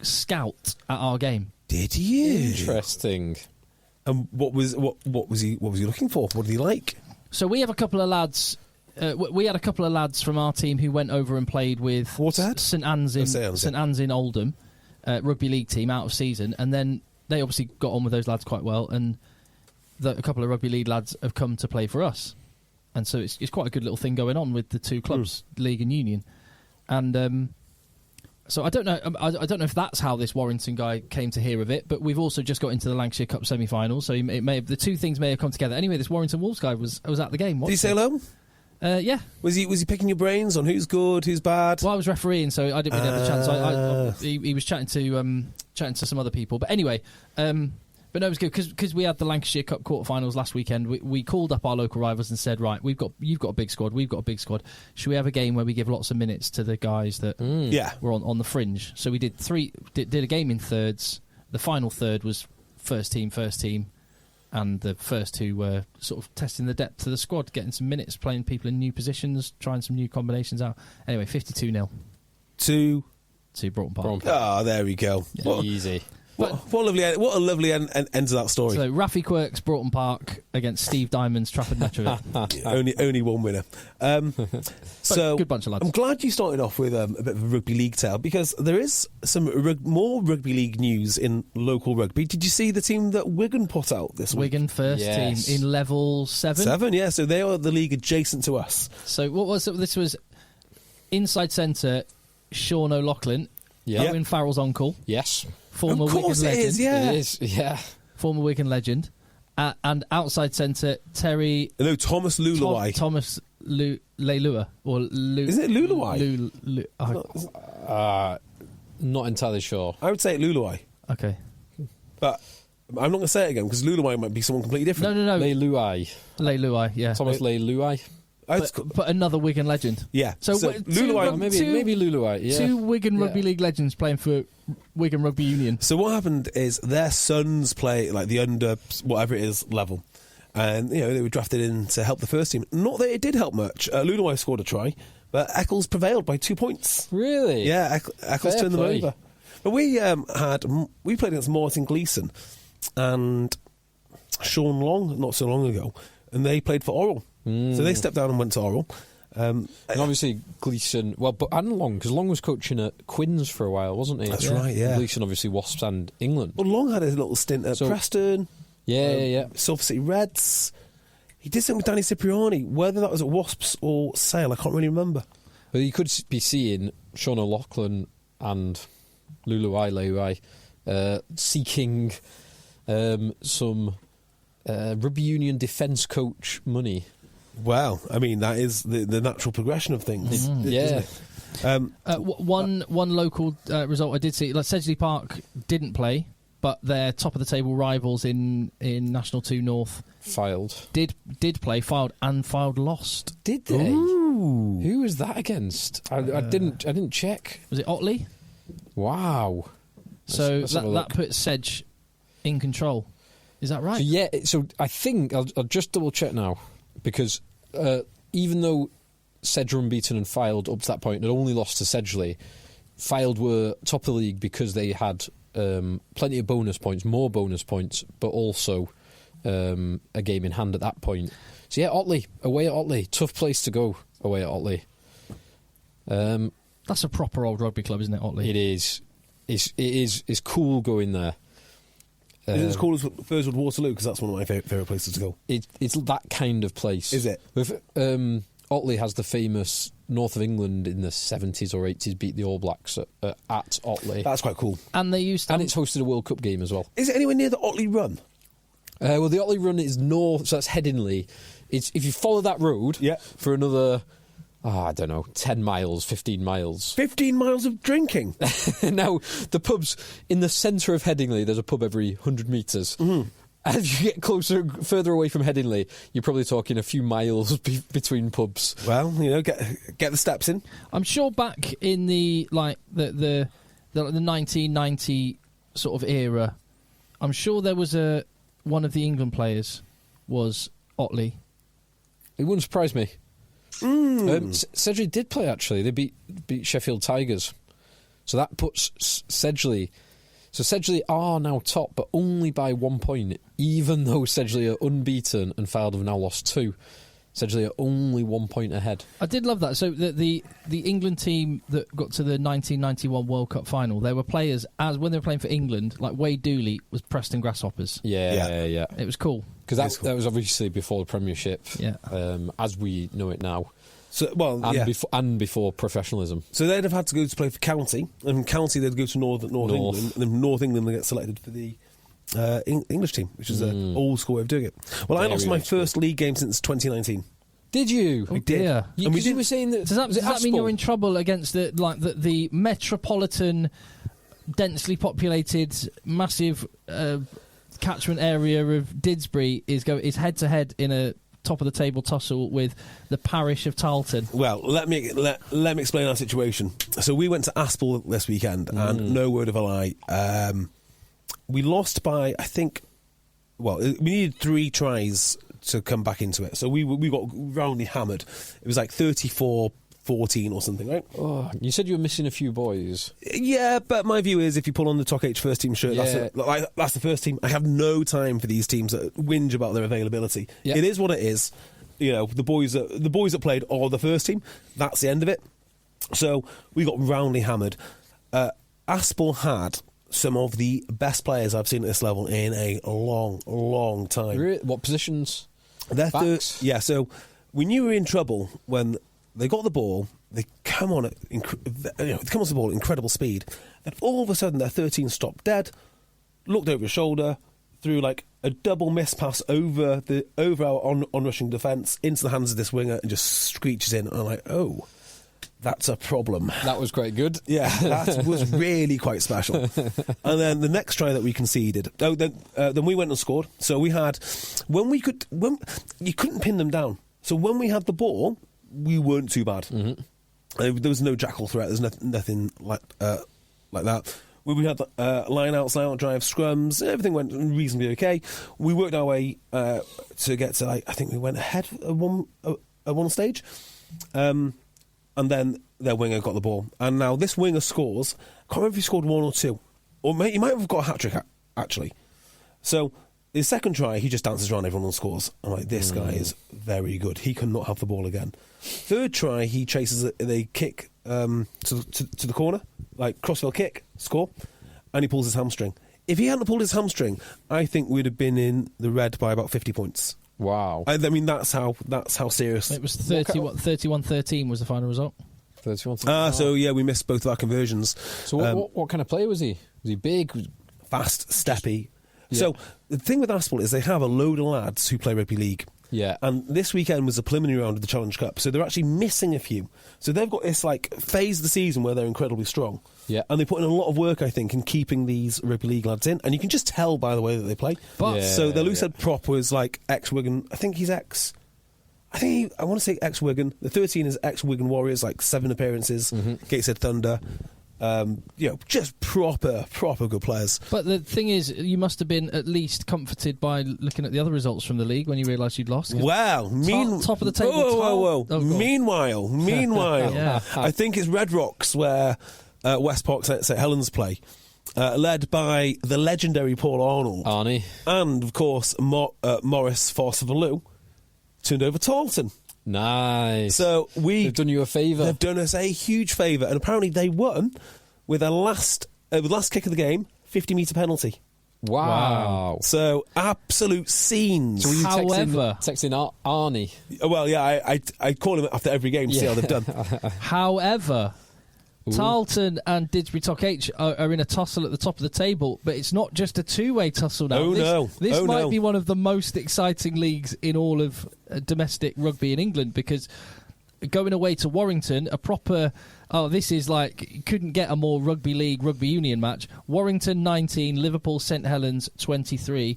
B: scout at our game.
C: Did you?
D: Interesting.
C: And what was he looking for? What did he like?
B: So we have a couple of lads. We had a couple of lads from our team who went over and played with
C: Waterhead?
B: St Anne's in Oldham. Rugby league team out of season, and then they obviously got on with those lads quite well, and a couple of rugby league lads have come to play for us, and so it's quite a good little thing going on with the two clubs, League and Union, and so I don't know if that's how this Warrington guy came to hear of it, but we've also just got into the Lancashire Cup semi-finals, so the two things may have come together. Anyway, this Warrington Wolves guy was at the game.
C: Did he say hello?
B: Yeah.
C: Was he picking your brains on who's good, who's bad?
B: Well, I was refereeing, so I didn't really have the chance. He was chatting to some other people, but anyway, but no, it was good because we had the Lancashire Cup quarterfinals last weekend. We called up our local rivals and said, right, you've got a big squad, we've got a big squad. Should we have a game where we give lots of minutes to the guys that were on the fringe? So we did a game in thirds. The final third was first team. And the first two were sort of testing the depth of the squad, getting some minutes, playing people in new positions, trying some new combinations out. Anyway, 52-0.
C: To
B: Broughton Park.
C: Ah, there we go.
D: Yeah. Easy.
C: What a lovely end to that story.
B: So Rafi Quirk's Broughton Park against Steve Diamond's Trafford Metrovic.
C: only one winner. So
B: good bunch of lads.
C: I'm glad you started off with a bit of a rugby league tale, because there is some more rugby league news in local rugby. Did you see the team that Wigan put out this week?
B: Wigan first team in level 7.
C: 7, yeah. So they are the league adjacent to us.
B: So what was it? This was inside centre Sean O'Loughlin, Owen Farrell's uncle.
D: Yes.
B: Former
C: of course
B: Wigan legend.
D: It is, yeah.
B: Former Wigan legend. And outside centre, Terry...
C: No, Thomas Luluai.
B: Thomas Leilua.
C: Isn't it Luluai?
D: Not entirely sure.
C: I would say Luluai.
B: Okay.
C: But I'm not going to say it again, because Luluai might be someone completely different.
B: No.
D: Leilua,
B: yeah.
D: Thomas Leilua.
B: But another Wigan legend.
C: Yeah.
B: So
C: Luluai,
D: maybe Luluai. Yeah.
B: Two Wigan Rugby League legends playing for Wigan Rugby Union.
C: So what happened is their sons play like the under whatever it is level, and they were drafted in to help the first team. Not that it did help much. Luluai scored a try, but Eccles prevailed by 2 points.
D: Really?
C: Yeah, Eccles
D: Fair
C: turned
D: play.
C: them over. But we played against Martin Gleeson and Sean Long not so long ago, and they played for Orrell. So they stepped down and went to Orrell.
D: And obviously Gleeson, and Long, because Long was coaching at Quins for a while, wasn't he?
C: That's right, yeah.
D: Gleeson obviously Wasps and England.
C: Well, Long had a little stint at Preston.
D: Yeah.
C: Silver City Reds. He did something with Danny Cipriani. Whether that was at Wasps or Sale, I can't really remember.
D: But you could be seeing Sean O'Loughlin and Lulu Leui seeking some rugby union defence coach money.
C: Well, I mean, that is the natural progression of things. Isn't it?
B: One local result I did see, like Sedgley Park didn't play, but their top of the table rivals in National 2 North did play, filed lost.
D: Did they?
C: Ooh.
D: Who was that against? I didn't check.
B: Was it Otley?
D: Wow.
B: So
D: let's have a
B: that
D: look.
B: puts Sedge in control. Is that right?
D: So yeah, so I think I'll just double check now, because even though Sedge were unbeaten and Fylde up to that point had only lost to Sedgley, Fylde were top of the league because they had plenty of bonus points, more bonus points, but also a game in hand at that point. So yeah, Otley, away at Otley, tough place to go away at Otley.
B: That's a proper old rugby club, isn't it, Otley?
D: It is. It's cool going there.
C: Is it as cool as Furswood Waterloo? Because that's one of my favourite places to go.
D: It's that kind of place.
C: Is it?
D: Otley has the famous North of England in the 70s or 80s beat the All Blacks at Otley.
C: That's quite cool.
B: And they used to...
D: And it's hosted a World Cup game as well.
C: Is it anywhere near the Otley Run?
D: Well, the Otley Run is north, so that's Headingley. If you follow that road for another, I don't know, 10 miles, 15 miles.
C: 15 miles of drinking?
D: Now, the pubs, in the centre of Headingley, there's a pub every 100 metres. Mm-hmm. As you get further away from Headingley, you're probably talking a few miles between pubs.
C: Well, get the steps in.
B: I'm sure back in the 1990 sort of era, I'm sure there was one of the England players was Otley.
D: It wouldn't surprise me. Sedgley did play, actually. They beat Sheffield Tigers. So that puts Sedgley... So Sedgley are now top, but only by 1 point, even though Sedgley are unbeaten and Fylde have now lost 2. Sedgley are only 1 point ahead.
B: I did love that. So the England team that got to the 1991 World Cup final, there were players, as when they were playing for England, like Wade Dooley was Preston Grasshoppers.
D: Yeah.
B: It was cool.
D: Because that was obviously before the Premiership, as we know it now.
C: So,
D: before professionalism.
C: So they'd have had to go to play for County, and County they'd go to North England, and then North England they get selected for the English team, which is an old school way of doing it. Well, I lost my first league game since 2019.
D: Did you?
C: We did.
B: Dear.
D: You were saying that.
B: Does that mean you're in trouble against the metropolitan, densely populated, massive catchment area of Didsbury is head to head in a top of the table tussle with the parish of Tarleton?
C: Well, let me explain our situation. So we went to Aspel this weekend, and no word of a lie, we lost by, I think, we needed 3 tries to come back into it. So we got roundly hammered. It was like 34-14 or something, right?
D: Oh, you said you were missing a few boys.
C: Yeah, but my view is if you pull on the Talk H first team shirt, that's the first team. I have no time for these teams that whinge about their availability. Yeah. It is what it is. The boys that played are the first team. That's the end of it. So we got roundly hammered. Aspel had some of the best players I've seen at this level in a long, long time.
D: Really? What positions?
C: Backs? So we knew we were in trouble when they got the ball. They come on the ball at incredible speed. Then all of a sudden, their 13 stopped dead, looked over his shoulder, threw like a double miss pass over our on-rushing defence into the hands of this winger, and just screeches in. And I'm like, oh, that's a problem.
D: That was quite good.
C: Yeah, that was really quite special. And then the next try that we conceded, then we went and scored. So we had when you couldn't pin them down. So when we had the ball, we weren't too bad. Mm-hmm. There was no jackal threat. There's nothing like that. We had line-outs, line-out drives, scrums. Everything went reasonably okay. We worked our way to get to, I think we went ahead at one stage. and then their winger got the ball. And now this winger scores. I can't remember if he scored 1 or 2. Or he might have got a hat-trick, actually. So his second try, he just dances around everyone and scores. I'm like, this guy is very good. He cannot have the ball again. Third try, he chases a kick to the corner, like crossfield kick, score, and he pulls his hamstring. If he hadn't pulled his hamstring, I think we'd have been in the red by about 50 points.
D: Wow.
C: I mean, that's how serious.
B: It was 31-13 was the final result.
D: 31.
C: So yeah, we missed both of our conversions.
D: So what kind of player was he? Was he big?
C: Fast, steppy.
D: Yeah.
C: So the thing with Aspel is they have a load of lads who play rugby league.
D: Yeah.
C: And this weekend was a preliminary round of the Challenge Cup, so they're actually missing a few. So they've got this like phase of the season where they're incredibly strong.
D: Yeah.
C: And they put in a lot of work, I think, in keeping these rugby league lads in. And you can just tell by the way that they play.
B: But
C: so the loose head prop was like ex-Wigan. I want to say ex-Wigan. The 13 is ex-Wigan Warriors, like 7 appearances, Gateshead Thunder. Just proper good players.
B: But the thing is, you must have been at least comforted by looking at the other results from the league when you realised you'd lost.
C: Wow.
B: Top of the table.
C: Whoa.
B: Oh,
C: Meanwhile,
B: Yeah.
C: I think it's Red Rocks where West Park St Helens play, led by the legendary Paul Arnold.
D: Arnie.
C: And, of course, Morris Forcivalou turned over Taunton.
D: Nice.
C: So
D: they've done you a favour.
C: They've done us a huge favour, and apparently they won with a last kick of the game, 50-metre penalty.
D: Wow.
C: So absolute scenes.
D: So were you
B: However,
D: texting Arnie?
C: Well, yeah, I call him after every game to see how they've done.
B: However, Tarleton and Didsbury Tock H are in a tussle at the top of the table, but it's not just a two-way tussle now. This might be one of the most exciting leagues in all of domestic rugby in England, because going away to Warrington, a proper... this is like... Couldn't get a more rugby league, rugby union match. Warrington 19, Liverpool St Helens 23.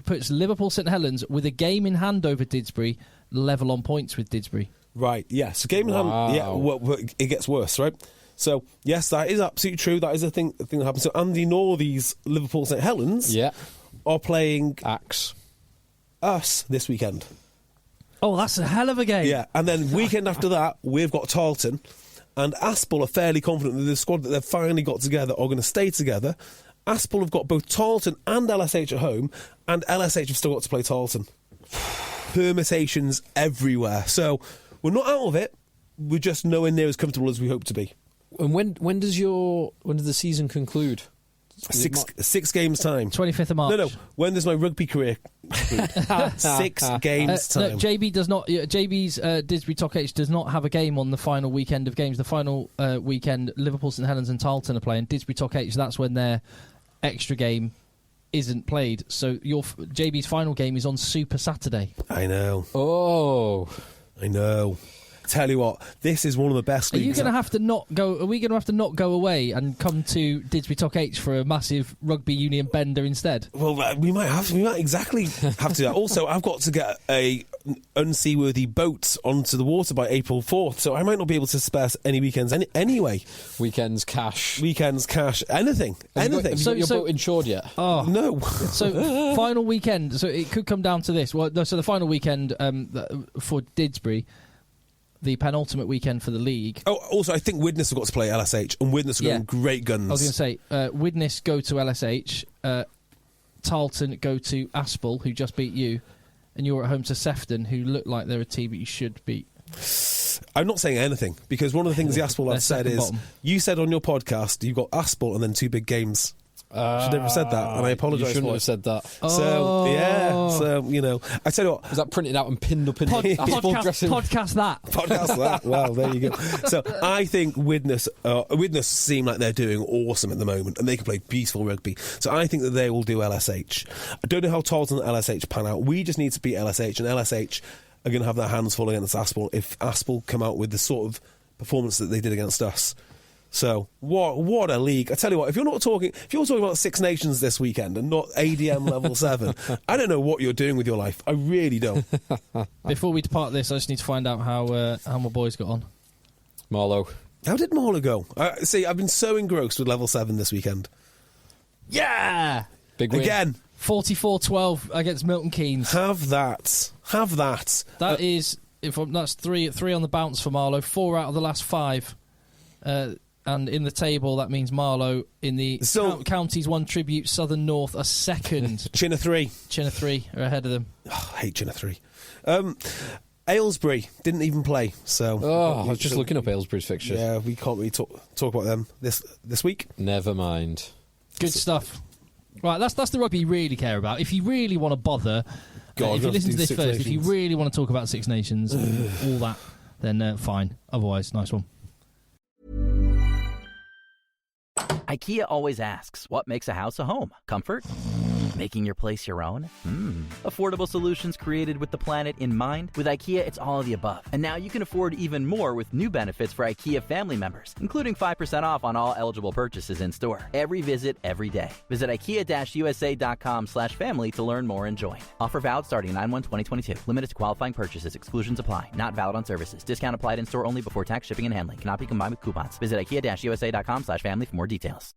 B: Puts Liverpool St Helens with a game in hand over Didsbury, level on points with Didsbury.
C: Right, yeah. So game in hand, yeah, well, it gets worse, right? So, yes, that is absolutely true. That is a thing that happens. So Andy Northey's Liverpool St Helens are playing us this weekend.
B: Oh, that's a hell of a game.
C: Yeah, and then weekend after that, we've got Tarleton, and Aspel are fairly confident that the squad that they've finally got together are going to stay together. Aspel have got both Tarleton and LSH at home, and LSH have still got to play Tarleton. Permutations everywhere. So, we're not out of it. We're just nowhere near as comfortable as we hope to be.
D: And when does the season conclude?
C: 6 games time.
B: 25th of March.
C: No. When does my rugby career conclude? 6 games time.
B: No, JB does not. JB's Didsbury Tock H does not have a game on the final weekend of games. The final weekend, Liverpool St Helens and Tarleton are playing. Didsbury Tock H, that's when their extra game isn't played. So JB's final game is on Super Saturday.
C: I know.
D: Oh,
C: I know. Tell you what, this is one of the best leagues.
B: Are we going to have to not go away and come to Didsbury Tock H for a massive rugby union bender instead?
C: Well, we might exactly have to do that. Also, I've got to get a unseaworthy boat onto the water by April 4th, so I might not be able to spare any weekends anyway.
D: Weekends, cash,
C: anything.
D: Have you got your boat insured yet?
C: Oh no.
B: So final weekend. So it could come down to this. Well, no, so the final weekend for Didsbury. The penultimate weekend for the league.
C: Oh, also, I think Widnes have got to play LSH, and Widnes are going great guns.
B: I was going to say, Widnes go to LSH, Tarleton go to Aspel, who just beat you, and you're at home to Sefton, who look like they're a team that you should beat.
C: I'm not saying anything, because one of the things the Aspel have said is, you said on your podcast, you've got Aspel and then 2 big games. Should never have said that, and I apologise.
D: You shouldn't have said that.
C: So I tell you what,
D: was that printed out and pinned up in
B: podcast that?
C: Podcast that. Well, there you go. So I think Widnes seem like they're doing awesome at the moment, and they can play beautiful rugby. So I think that they will do LSH. I don't know how Tarleton and LSH pan out. We just need to beat LSH, and LSH are going to have their hands full against Aspel if Aspel come out with the sort of performance that they did against us. So what a league! I tell you what, if you're talking about Six Nations this weekend and not ADM level 7, I don't know what you're doing with your life. I really don't.
B: Before we depart this, I just need to find out how my boys got on.
D: Marlow.
C: How did Marlow go? See, I've been so engrossed with level 7 this weekend.
B: Yeah,
D: big win
B: again. 44-12 against Milton Keynes.
C: Have that.
B: That is That's three on the bounce for Marlow. 4 out of the last 5. And in the table, that means Marlow in the Counties 1 Tribute Southern North are second.
C: Chin of 3.
B: Chin of 3 are ahead of them.
C: Oh, I hate Chin of 3. Aylesbury didn't even play, so...
D: I was just looking up Aylesbury's fixture.
C: Yeah, we can't really talk about them this week.
D: Never mind.
B: Good stuff. Right, that's the rugby you really care about. If you really want to bother, if you listen to this first,
C: Nations.
B: if you really want to talk about Six Nations, all that, then fine. Otherwise, nice one.
A: IKEA always asks, what makes a house a home? Comfort? Making your place your own? Affordable solutions created with the planet in mind? With IKEA, it's all of the above. And now you can afford even more with new benefits for IKEA family members, including 5% off on all eligible purchases in store. Every visit, every day. Visit IKEA-USA.com/family to learn more and join. Offer valid starting 9/1/2022. Limited to qualifying purchases. Exclusions apply. Not valid on services. Discount applied in store only before tax, shipping, and handling. Cannot be combined with coupons. Visit IKEA-USA.com/family for more details.